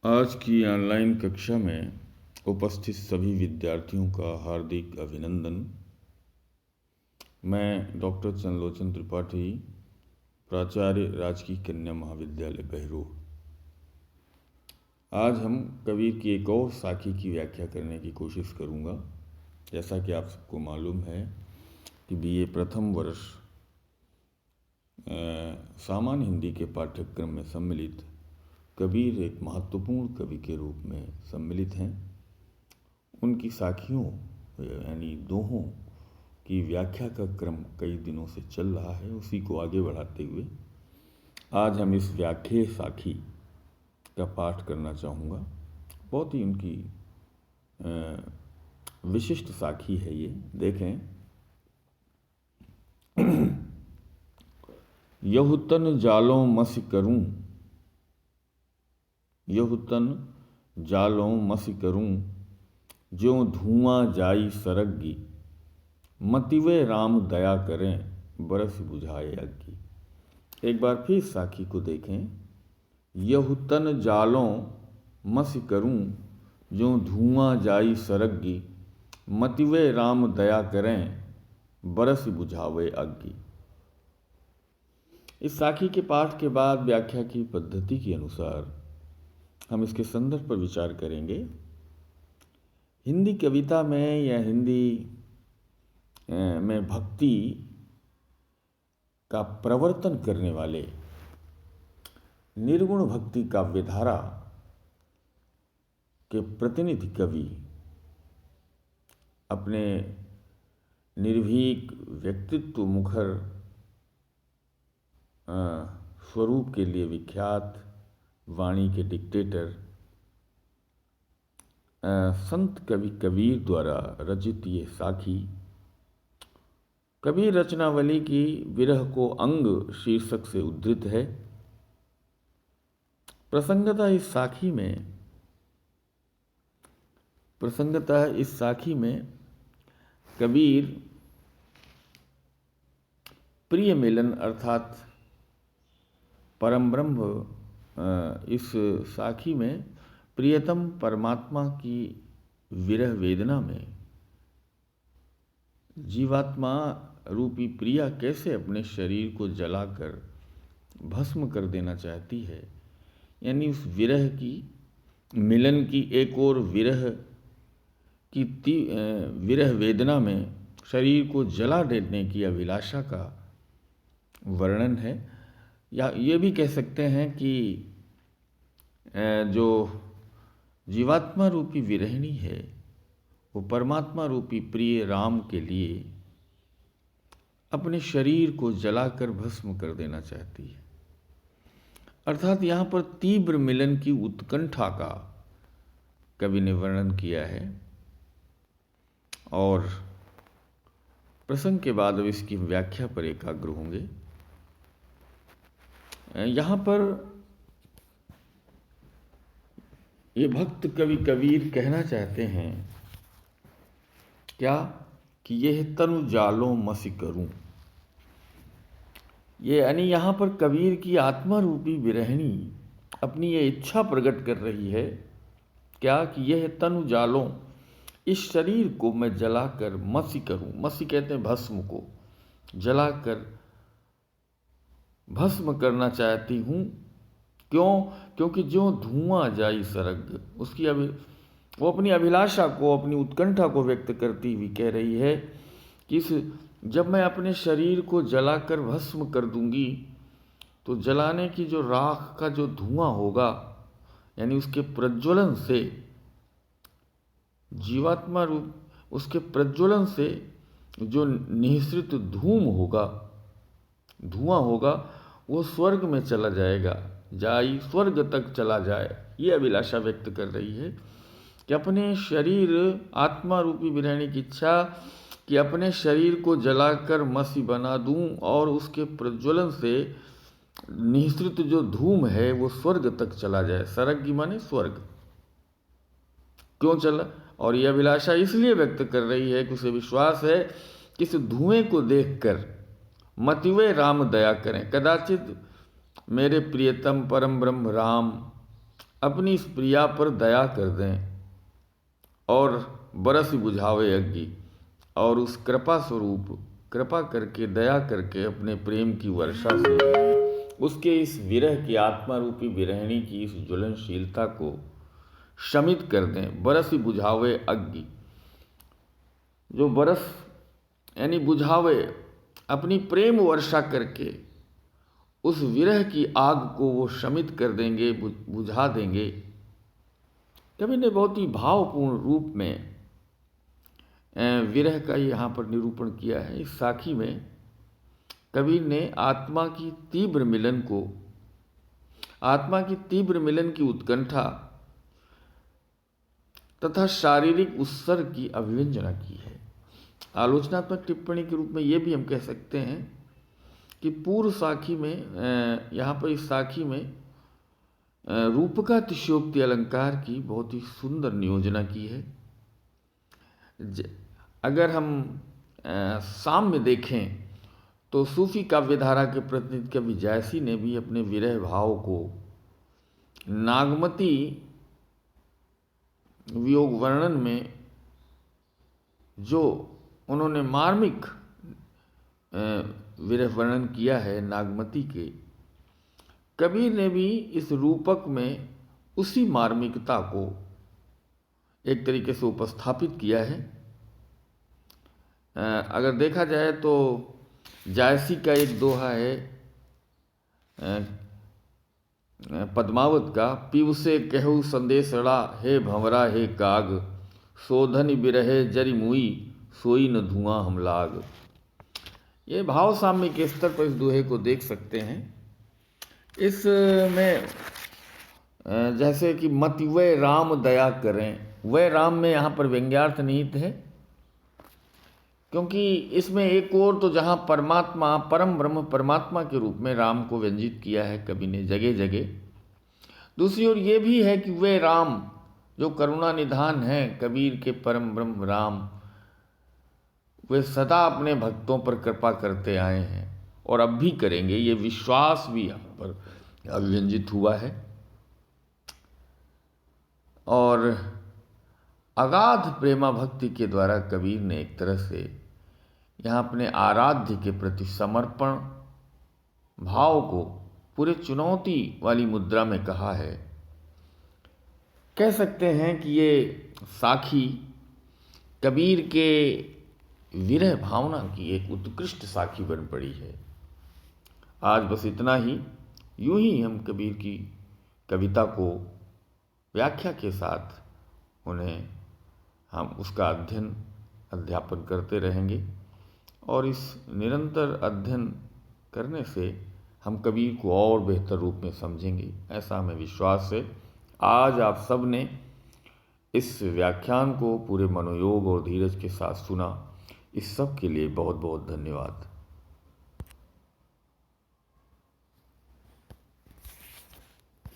आज की ऑनलाइन कक्षा में उपस्थित सभी विद्यार्थियों का हार्दिक अभिनंदन। मैं डॉक्टर चंद्रलोचन त्रिपाठी, प्राचार्य राजकीय कन्या महाविद्यालय बहरोड। आज हम कबीर की एक और साखी की व्याख्या करने की कोशिश करूंगा। जैसा कि आप सबको मालूम है कि बीए प्रथम वर्ष सामान्य हिंदी के पाठ्यक्रम में सम्मिलित कबीर एक महत्वपूर्ण कवि के रूप में सम्मिलित हैं। उनकी साखियों यानी दोहों की व्याख्या का क्रम कई दिनों से चल रहा है। उसी को आगे बढ़ाते हुए आज हम इस व्याख्या साखी का पाठ करना चाहूँगा। बहुत ही उनकी विशिष्ट साखी है ये। देखें, यहुतन जालों मस करूं, यहुतन जालों मस करूं, ज्यों धुआं जाई सरग्गी, मतिवे राम दया करें, बरस बुझाए अग्गी। एक बार फिर साखी को देखें। यहुतन जालों मस करूं, ज्यों धुआं जाई सरग्गी, मतिवे राम दया करें, बरस बुझावे अग्गी। इस साखी के पाठ के बाद व्याख्या की पद्धति के अनुसार हम इसके संदर्भ पर विचार करेंगे। हिंदी कविता में या हिंदी में भक्ति का प्रवर्तन करने वाले निर्गुण भक्ति काव्यधारा के प्रतिनिधि कवि अपने निर्भीक व्यक्तित्व मुखर स्वरूप के लिए विख्यात वाणी के डिक्टेटर संत कवि कबीर द्वारा रचित ये साखी कबीर रचनावली की विरह को अंग शीर्षक से उद्धृत है। प्रसंगतः इस साखी में कबीर प्रिय मिलन अर्थात परम ब्रह्म, इस साखी में प्रियतम परमात्मा की विरह वेदना में जीवात्मा रूपी प्रिया कैसे अपने शरीर को जलाकर भस्म कर देना चाहती है, यानी उस विरह की, मिलन की एक और विरह वेदना में शरीर को जला देने की अभिलाषा का वर्णन है। या ये भी कह सकते हैं कि जो जीवात्मा रूपी विरहिणी है वो परमात्मा रूपी प्रिय राम के लिए अपने शरीर को जलाकर भस्म कर देना चाहती है। अर्थात यहाँ पर तीव्र मिलन की उत्कंठा का कवि ने वर्णन किया है। और प्रसंग के बाद अब इसकी व्याख्या पर एकाग्र होंगे। यहाँ पर ये भक्त कवि कबीर कहना चाहते हैं क्या कि यह तनु जालों मस करूं। ये यानी यहाँ पर कबीर की आत्मा रूपी विरहिणी अपनी ये इच्छा प्रकट कर रही है क्या कि यह तनु जालों, इस शरीर को मैं जलाकर मसी करूं। मसी कहते हैं भस्म को, जलाकर भस्म करना चाहती हूँ। क्यों? क्योंकि जो धुआं जाई सरग, वो अपनी अभिलाषा को, अपनी उत्कंठा को व्यक्त करती हुई कह रही है कि जब मैं अपने शरीर को जलाकर भस्म कर दूंगी तो जलाने की जो राख का जो धुआं होगा, यानी उसके प्रज्वलन से, जीवात्मा रूप उसके प्रज्वलन से जो निःसृत धुआं होगा वो स्वर्ग में चला जाएगा, स्वर्ग तक चला जाए। ये अभिलाषा व्यक्त कर रही है कि अपने शरीर, आत्मा रूपी विरहिणी की इच्छा कि अपने शरीर को जलाकर मसी बना दूं और उसके प्रज्वलन से निःसृत जो धूम है वो स्वर्ग तक चला जाए। सरग की माने स्वर्ग। क्यों चला? और ये अभिलाषा इसलिए व्यक्त कर रही है कि उसे विश्वास है कि इस धुएं को देखकर मतिवे राम दया करें। कदाचित मेरे प्रियतम परम ब्रह्म राम अपनी इस प्रिया पर दया कर दें और बरस बुझावे अग्नि, और उस कृपा स्वरूप कृपा करके दया करके अपने प्रेम की वर्षा से उसके इस विरह की आत्मा रूपी विरहिणी की इस ज्वलनशीलता को शमित कर दें। बरस बुझावे अग्नि, जो बरस यानी बुझावे, अपनी प्रेम वर्षा करके उस विरह की आग को वो शमित कर देंगे, बुझा देंगे। कवि ने बहुत ही भावपूर्ण रूप में विरह का यहाँ पर निरूपण किया है। इस साखी में कबीर ने आत्मा की तीव्र मिलन को, आत्मा की तीव्र मिलन की उत्कंठा तथा शारीरिक उत्सर्ग की अभिव्यंजना की है। आलोचनात्मक टिप्पणी के रूप में ये भी हम कह सकते हैं कि पूर्व साखी में, यहाँ पर इस साखी में रूपकातिशयोक्ति अलंकार की बहुत ही सुंदर नियोजना की है। अगर हम साम्य देखें तो सूफी काव्यधारा के प्रतिनिधि कवि जायसी ने भी अपने विरह भाव को नागमती वियोग वर्णन में जो उन्होंने मार्मिक विरह वर्णन किया है नागमती के, कबीर ने भी इस रूपक में उसी मार्मिकता को एक तरीके से उपस्थापित किया है। अगर देखा जाए तो जायसी का एक दोहा है पद्मावत का, पीव से कहू संदेशड़ा हे भंवरा हे काग, शोधन बिरहे जरि मुई सोई न धुआं हम लाग। ये भाव साम्य के स्तर पर इस दोहे को देख सकते हैं। इसमें जैसे कि मत वै राम दया करें, वै राम में यहाँ पर व्यंग्यार्थ निहित है, क्योंकि इसमें एक और तो जहाँ परमात्मा परम ब्रह्म परमात्मा के रूप में राम को व्यंजित किया है कवि ने जगह जगह, दूसरी ओर ये भी है कि वे राम जो करुणा निधान है, कबीर के परम ब्रह्म राम, वे सदा अपने भक्तों पर कृपा करते आए हैं और अब भी करेंगे, ये विश्वास भी यहाँ पर अभिव्यंजित हुआ है। और अगाध प्रेमा भक्ति के द्वारा कबीर ने एक तरह से यहाँ अपने आराध्य के प्रति समर्पण भाव को पूरे चुनौती वाली मुद्रा में कहा है। कह सकते हैं कि ये साखी कबीर के विरह भावना की एक उत्कृष्ट साखी बन पड़ी है। आज बस इतना ही। यूं ही हम कबीर की कविता को व्याख्या के साथ उन्हें हम उसका अध्यापन करते रहेंगे और इस निरंतर अध्ययन करने से हम कबीर को और बेहतर रूप में समझेंगे, ऐसा हमें विश्वास है। आज आप सब ने इस व्याख्यान को पूरे मनोयोग और धीरज के साथ सुना, इस सब के लिए बहुत बहुत धन्यवाद।